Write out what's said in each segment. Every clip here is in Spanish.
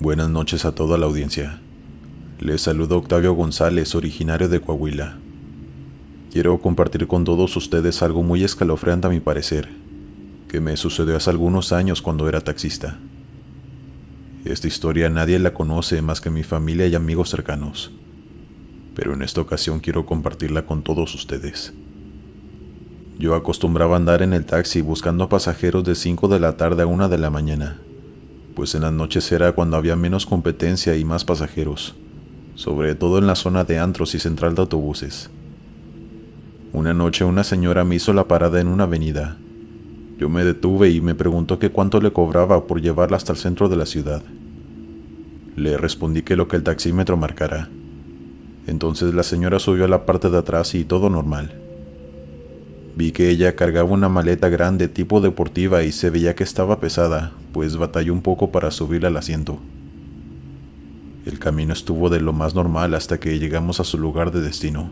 Buenas noches a toda la audiencia. Les saluda Octavio González, originario de Coahuila. Quiero compartir con todos ustedes algo muy escalofriante a mi parecer, que me sucedió hace algunos años cuando era taxista. Esta historia nadie la conoce más que mi familia y amigos cercanos, pero en esta ocasión quiero compartirla con todos ustedes. Yo acostumbraba andar en el taxi buscando pasajeros de 5 de la tarde a 1 de la mañana, pues en las noches era cuando había menos competencia y más pasajeros, sobre todo en la zona de antros y central de autobuses. Una noche una señora me hizo la parada en una avenida. Yo me detuve y me preguntó que cuánto le cobraba por llevarla hasta el centro de la ciudad. Le respondí que lo que el taxímetro marcara. Entonces la señora subió a la parte de atrás y todo normal. Vi que ella cargaba una maleta grande tipo deportiva y se veía que estaba pesada, pues batalló un poco para subirla al asiento. El camino estuvo de lo más normal hasta que llegamos a su lugar de destino.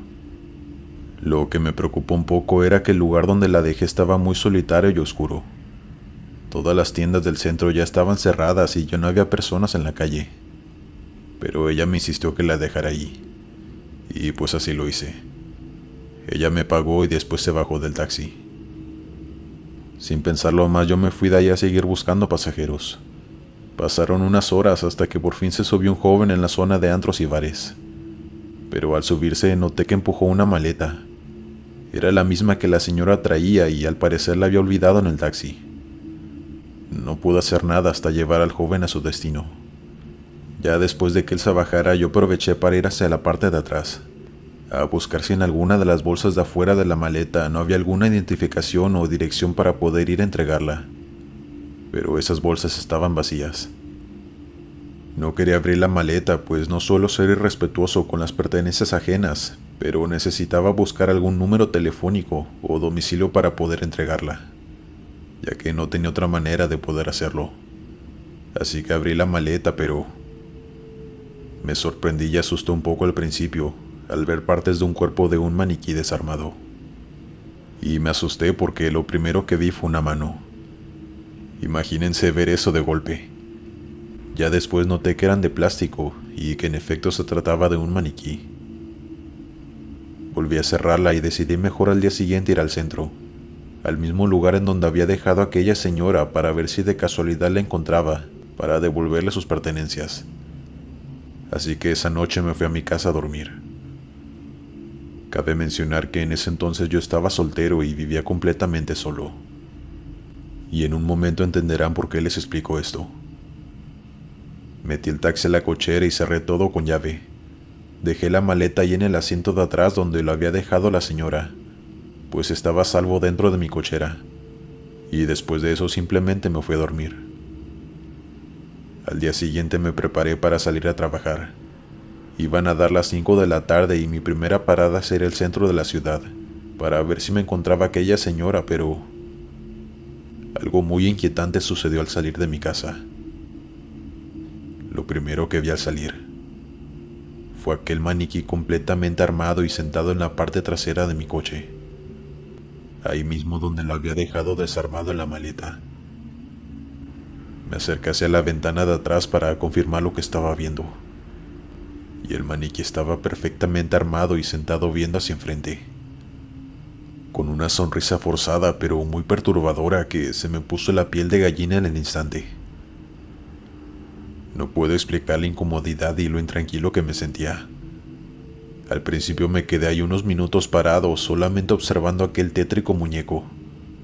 Lo que me preocupó un poco era que el lugar donde la dejé estaba muy solitario y oscuro. Todas las tiendas del centro ya estaban cerradas y ya no había personas en la calle. Pero ella me insistió que la dejara ahí. Y pues así lo hice. Ella me pagó y después se bajó del taxi. Sin pensarlo más, yo me fui de ahí a seguir buscando pasajeros. Pasaron unas horas hasta que por fin se subió un joven en la zona de antros y bares. Pero al subirse noté que empujó una maleta. Era la misma que la señora traía y al parecer la había olvidado en el taxi. No pude hacer nada hasta llevar al joven a su destino. Ya después de que él se bajara, yo aproveché para ir hacia la parte de atrás, a buscar si en alguna de las bolsas de afuera de la maleta no había alguna identificación o dirección para poder ir a entregarla. Pero esas bolsas estaban vacías. No quería abrir la maleta, pues no suelo ser irrespetuoso con las pertenencias ajenas, pero necesitaba buscar algún número telefónico o domicilio para poder entregarla, ya que no tenía otra manera de poder hacerlo. Así que abrí la maleta, pero me sorprendí y asusté un poco al principio, al ver partes de un cuerpo de un maniquí desarmado. Y me asusté porque lo primero que vi fue una mano. Imagínense ver eso de golpe. Ya después noté que eran de plástico y que en efecto se trataba de un maniquí. Volví a cerrarla y decidí mejor al día siguiente ir al centro, al mismo lugar en donde había dejado a aquella señora, para ver si de casualidad la encontraba, para devolverle sus pertenencias. Así que esa noche me fui a mi casa a dormir. Cabe mencionar que en ese entonces yo estaba soltero y vivía completamente solo. Y en un momento entenderán por qué les explico esto. Metí el taxi a la cochera y cerré todo con llave. Dejé la maleta ahí en el asiento de atrás donde lo había dejado la señora, pues estaba a salvo dentro de mi cochera. Y después de eso simplemente me fui a dormir. Al día siguiente me preparé para salir a trabajar. Iban a dar las 5 de la tarde y mi primera parada sería el centro de la ciudad, para ver si me encontraba aquella señora, pero algo muy inquietante sucedió al salir de mi casa. Lo primero que vi al salir fue aquel maniquí completamente armado y sentado en la parte trasera de mi coche, ahí mismo donde lo había dejado desarmado en la maleta. Me acerqué hacia la ventana de atrás para confirmar lo que estaba viendo, y el maniquí estaba perfectamente armado y sentado viendo hacia enfrente, con una sonrisa forzada pero muy perturbadora que se me puso la piel de gallina en el instante. No puedo explicar la incomodidad y lo intranquilo que me sentía. Al principio me quedé ahí unos minutos parado, solamente observando aquel tétrico muñeco,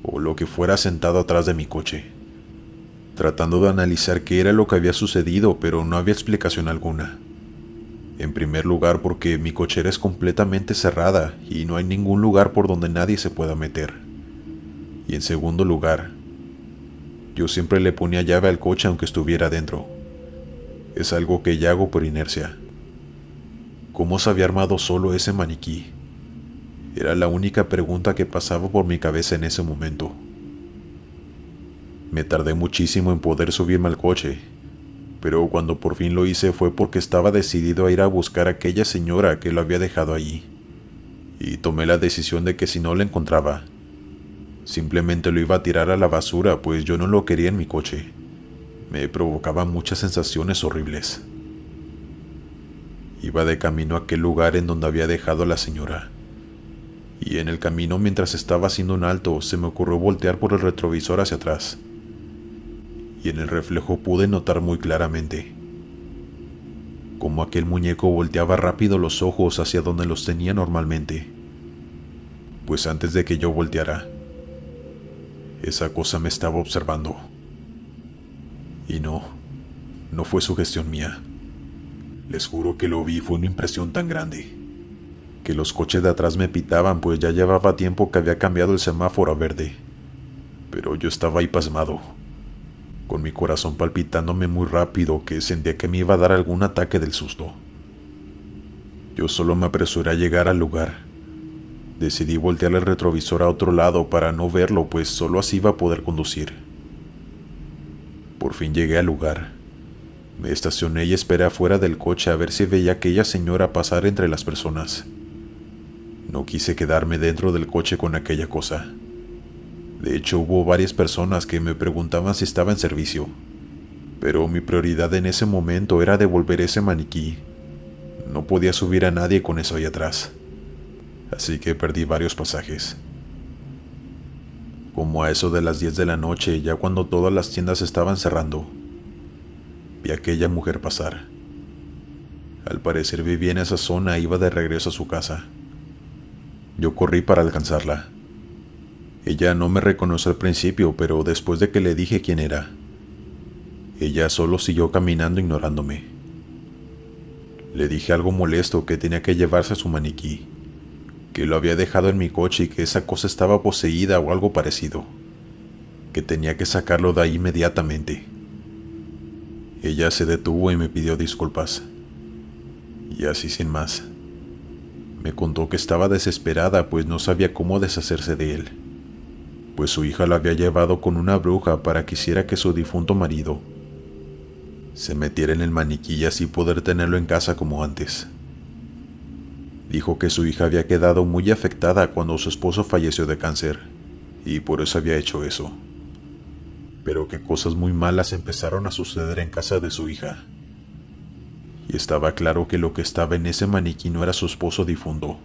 o lo que fuera sentado atrás de mi coche, tratando de analizar qué era lo que había sucedido, pero no había explicación alguna. En primer lugar, porque mi cochera es completamente cerrada y no hay ningún lugar por donde nadie se pueda meter. Y en segundo lugar, yo siempre le ponía llave al coche aunque estuviera dentro. Es algo que ya hago por inercia. ¿Cómo se había armado solo ese maniquí? Era la única pregunta que pasaba por mi cabeza en ese momento. Me tardé muchísimo en poder subirme al coche, pero cuando por fin lo hice fue porque estaba decidido a ir a buscar a aquella señora que lo había dejado allí. Y tomé la decisión de que si no la encontraba, simplemente lo iba a tirar a la basura, pues yo no lo quería en mi coche. Me provocaba muchas sensaciones horribles. Iba de camino a aquel lugar en donde había dejado a la señora. Y en el camino, mientras estaba haciendo un alto, se me ocurrió voltear por el retrovisor hacia atrás. Y en el reflejo pude notar muy claramente cómo aquel muñeco volteaba rápido los ojos hacia donde los tenía normalmente. Pues antes de que yo volteara, esa cosa me estaba observando. Y no fue sugestión mía. Les juro que lo vi, fue una impresión tan grande que los coches de atrás me pitaban, pues ya llevaba tiempo que había cambiado el semáforo a verde. Pero yo estaba ahí pasmado, con mi corazón palpitándome muy rápido, que sentía que me iba a dar algún ataque del susto. Yo solo me apresuré a llegar al lugar. Decidí voltear el retrovisor a otro lado para no verlo, pues solo así iba a poder conducir. Por fin llegué al lugar. Me estacioné y esperé afuera del coche a ver si veía a aquella señora pasar entre las personas. No quise quedarme dentro del coche con aquella cosa. De hecho, hubo varias personas que me preguntaban si estaba en servicio, pero mi prioridad en ese momento era devolver ese maniquí. No podía subir a nadie con eso ahí atrás, así que perdí varios pasajes. Como a eso de las 10 de la noche, ya cuando todas las tiendas estaban cerrando, vi a aquella mujer pasar. Al parecer vivía en esa zona e iba de regreso a su casa. Yo corrí para alcanzarla. Ella no me reconoció al principio, pero después de que le dije quién era, ella solo siguió caminando ignorándome. Le dije algo molesto, que tenía que llevarse a su maniquí, que lo había dejado en mi coche y que esa cosa estaba poseída o algo parecido, que tenía que sacarlo de ahí inmediatamente. Ella se detuvo y me pidió disculpas. Y así sin más, me contó que estaba desesperada, pues no sabía cómo deshacerse de él, pues su hija lo había llevado con una bruja para que hiciera que su difunto marido se metiera en el maniquí y así poder tenerlo en casa como antes. Dijo que su hija había quedado muy afectada cuando su esposo falleció de cáncer, y por eso había hecho eso. Pero que cosas muy malas empezaron a suceder en casa de su hija. Y estaba claro que lo que estaba en ese maniquí no era su esposo difunto,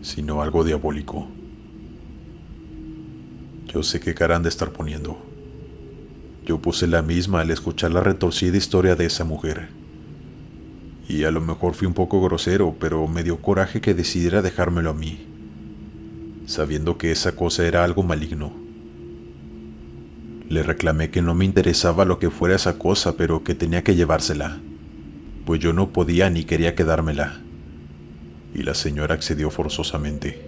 sino algo diabólico. Yo sé qué cara han de estar poniendo. Yo puse la misma al escuchar la retorcida historia de esa mujer. Y a lo mejor fui un poco grosero, pero me dio coraje que decidiera dejármelo a mí, sabiendo que esa cosa era algo maligno. Le reclamé que no me interesaba lo que fuera esa cosa, pero que tenía que llevársela, pues yo no podía ni quería quedármela. Y la señora accedió forzosamente.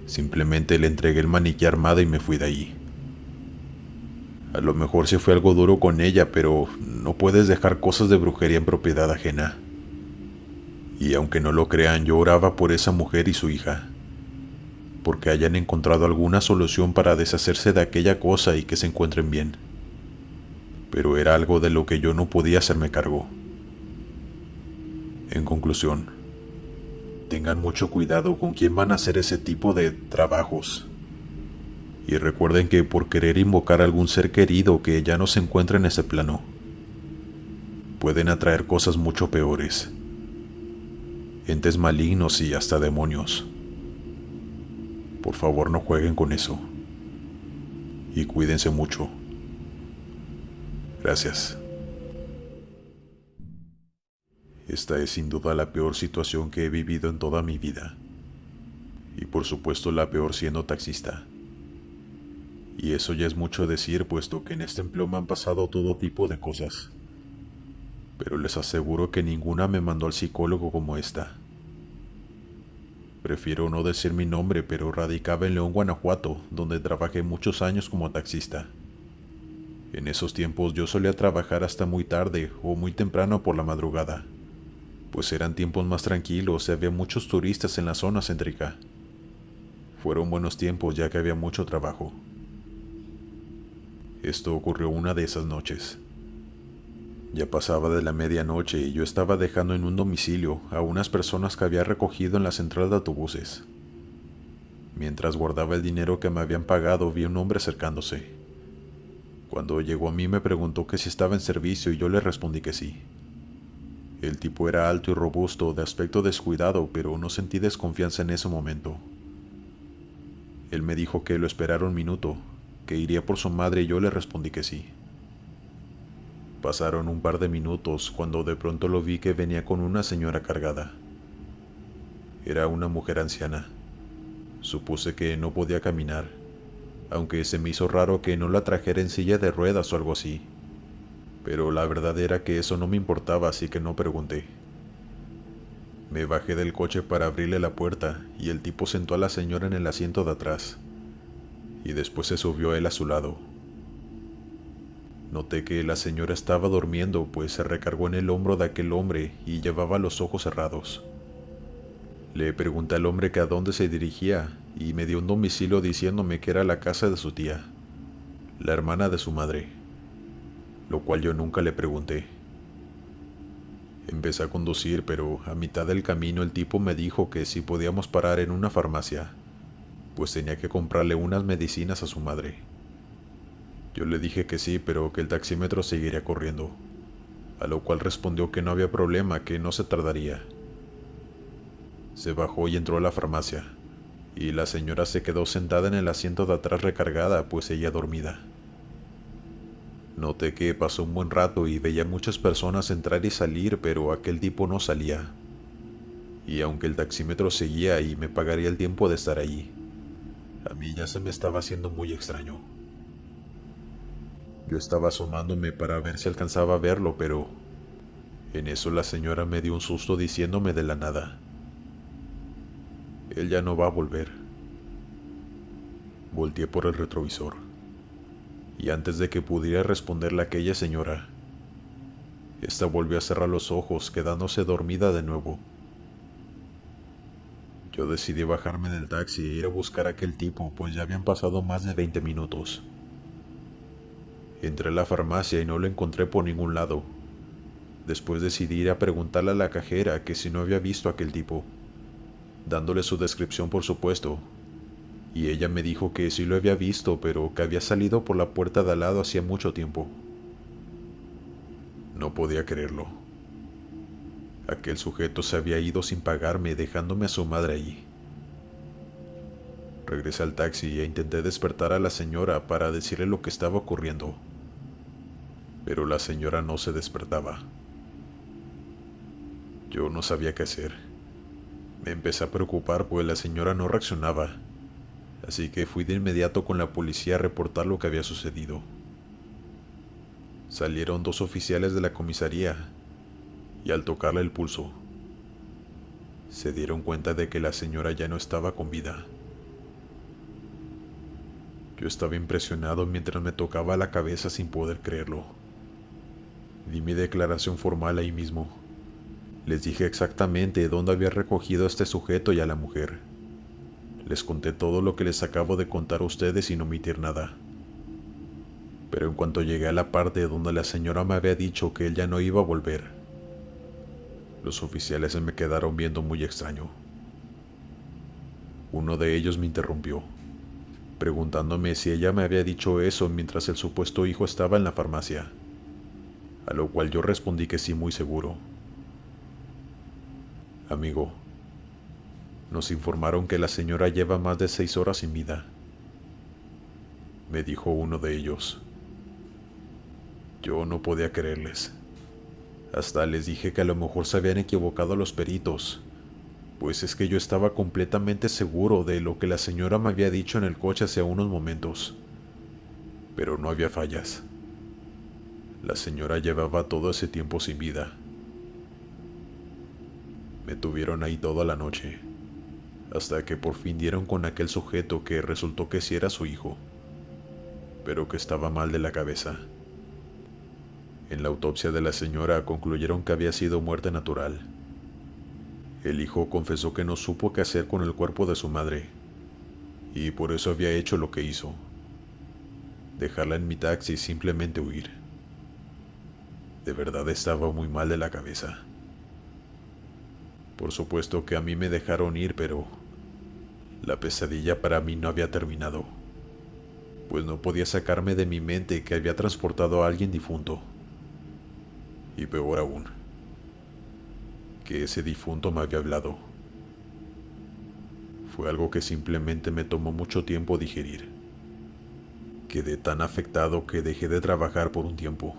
Simplemente le entregué el maniquí armado y me fui de ahí. A lo mejor sí fue algo duro con ella, pero no puedes dejar cosas de brujería en propiedad ajena. Y aunque no lo crean, yo oraba por esa mujer y su hija, porque hayan encontrado alguna solución para deshacerse de aquella cosa y que se encuentren bien. Pero era algo de lo que yo no podía hacerme cargo. En conclusión, tengan mucho cuidado con quién van a hacer ese tipo de trabajos. Y recuerden que por querer invocar a algún ser querido que ya no se encuentra en ese plano, pueden atraer cosas mucho peores. Entes malignos y hasta demonios. Por favor, no jueguen con eso. Y cuídense mucho. Gracias. Esta es sin duda la peor situación que he vivido en toda mi vida. Y por supuesto la peor siendo taxista. Y eso ya es mucho decir, puesto que en este empleo me han pasado todo tipo de cosas. Pero les aseguro que ninguna me mandó al psicólogo como esta. Prefiero no decir mi nombre, pero radicaba en León, Guanajuato, donde trabajé muchos años como taxista. En esos tiempos yo solía trabajar hasta muy tarde o muy temprano por la madrugada, pues eran tiempos más tranquilos y había muchos turistas en la zona céntrica. Fueron buenos tiempos ya que había mucho trabajo. Esto ocurrió una de esas noches. Ya pasaba de la medianoche y yo estaba dejando en un domicilio a unas personas que había recogido en la central de autobuses. Mientras guardaba el dinero que me habían pagado, vi a un hombre acercándose. Cuando llegó a mí me preguntó que si estaba en servicio y yo le respondí que sí. El tipo era alto y robusto, de aspecto descuidado, pero no sentí desconfianza en ese momento. Él me dijo que lo esperara un minuto, que iría por su madre y yo le respondí que sí. Pasaron un par de minutos cuando de pronto lo vi que venía con una señora cargada. Era una mujer anciana. Supuse que no podía caminar, aunque se me hizo raro que no la trajera en silla de ruedas o algo así. Pero la verdad era que eso no me importaba, así que no pregunté. Me bajé del coche para abrirle la puerta y el tipo sentó a la señora en el asiento de atrás, y después se subió él a su lado. Noté que la señora estaba durmiendo, pues se recargó en el hombro de aquel hombre y llevaba los ojos cerrados. Le pregunté al hombre que a dónde se dirigía y me dio un domicilio diciéndome que era la casa de su tía, la hermana de su madre, lo cual yo nunca le pregunté. Empecé a conducir, pero a mitad del camino el tipo me dijo que si podíamos parar en una farmacia, pues tenía que comprarle unas medicinas a su madre. Yo le dije que sí, pero que el taxímetro seguiría corriendo, a lo cual respondió que no había problema, que no se tardaría. Se bajó y entró a la farmacia, y la señora se quedó sentada en el asiento de atrás recargada, pues seguía dormida. Noté que pasó un buen rato y veía muchas personas entrar y salir, pero aquel tipo no salía. Y aunque el taxímetro seguía y me pagaría el tiempo de estar allí, a mí ya se me estaba haciendo muy extraño. Yo estaba asomándome para ver si alcanzaba a verlo, pero en eso la señora me dio un susto diciéndome de la nada: él ya no va a volver. Volteé por el retrovisor, y antes de que pudiera responderle a aquella señora, esta volvió a cerrar los ojos, quedándose dormida de nuevo. Yo decidí bajarme del taxi e ir a buscar a aquel tipo, pues ya habían pasado más de 20 minutos. Entré a la farmacia y no lo encontré por ningún lado. Después decidí ir a preguntarle a la cajera que si no había visto a aquel tipo, dándole su descripción por supuesto, y ella me dijo que sí lo había visto, pero que había salido por la puerta de al lado hacía mucho tiempo. No podía creerlo. Aquel sujeto se había ido sin pagarme, dejándome a su madre allí. Regresé al taxi e intenté despertar a la señora para decirle lo que estaba ocurriendo, pero la señora no se despertaba. Yo no sabía qué hacer. Me empecé a preocupar pues la señora no reaccionaba, así que fui de inmediato con la policía a reportar lo que había sucedido. Salieron 2 oficiales de la comisaría y al tocarle el pulso, se dieron cuenta de que la señora ya no estaba con vida. Yo estaba impresionado mientras me tocaba la cabeza sin poder creerlo. Di mi declaración formal ahí mismo. Les dije exactamente dónde había recogido a este sujeto y a la mujer. Les conté todo lo que les acabo de contar a ustedes sin omitir nada. Pero en cuanto llegué a la parte donde la señora me había dicho que él ya no iba a volver, los oficiales se me quedaron viendo muy extraño. Uno de ellos me interrumpió, preguntándome si ella me había dicho eso mientras el supuesto hijo estaba en la farmacia, a lo cual yo respondí que sí, muy seguro. Amigo, nos informaron que la señora lleva más de 6 horas sin vida, me dijo uno de ellos. Yo no podía creerles. Hasta les dije que a lo mejor se habían equivocado los peritos, pues es que yo estaba completamente seguro de lo que la señora me había dicho en el coche hace unos momentos. Pero no había fallas. La señora llevaba todo ese tiempo sin vida. Me tuvieron ahí toda la noche, hasta que por fin dieron con aquel sujeto que resultó que sí era su hijo, pero que estaba mal de la cabeza. En la autopsia de la señora concluyeron que había sido muerte natural. El hijo confesó que no supo qué hacer con el cuerpo de su madre, y por eso había hecho lo que hizo: dejarla en mi taxi y simplemente huir. De verdad estaba muy mal de la cabeza. Por supuesto que a mí me dejaron ir, pero la pesadilla para mí no había terminado. pues no podía sacarme de mi mente que había transportado a alguien difunto. Y peor aún, que ese difunto me había hablado. Fue algo que simplemente me tomó mucho tiempo digerir. Quedé tan afectado que dejé de trabajar por un tiempo,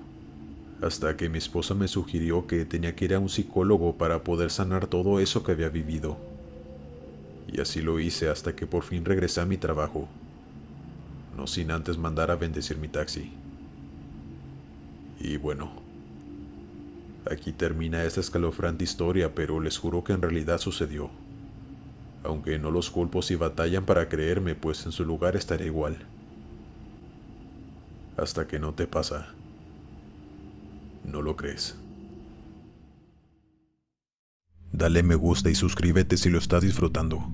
hasta que mi esposa me sugirió que tenía que ir a un psicólogo para poder sanar todo eso que había vivido. Y así lo hice hasta que por fin regresé a mi trabajo, no sin antes mandar a bendecir mi taxi. Y bueno, aquí termina esta escalofriante historia, pero les juro que en realidad sucedió. Aunque no los culpo si batallan para creerme, pues en su lugar estaré igual. Hasta que no te pasa, no lo crees. Dale me gusta y suscríbete si lo estás disfrutando.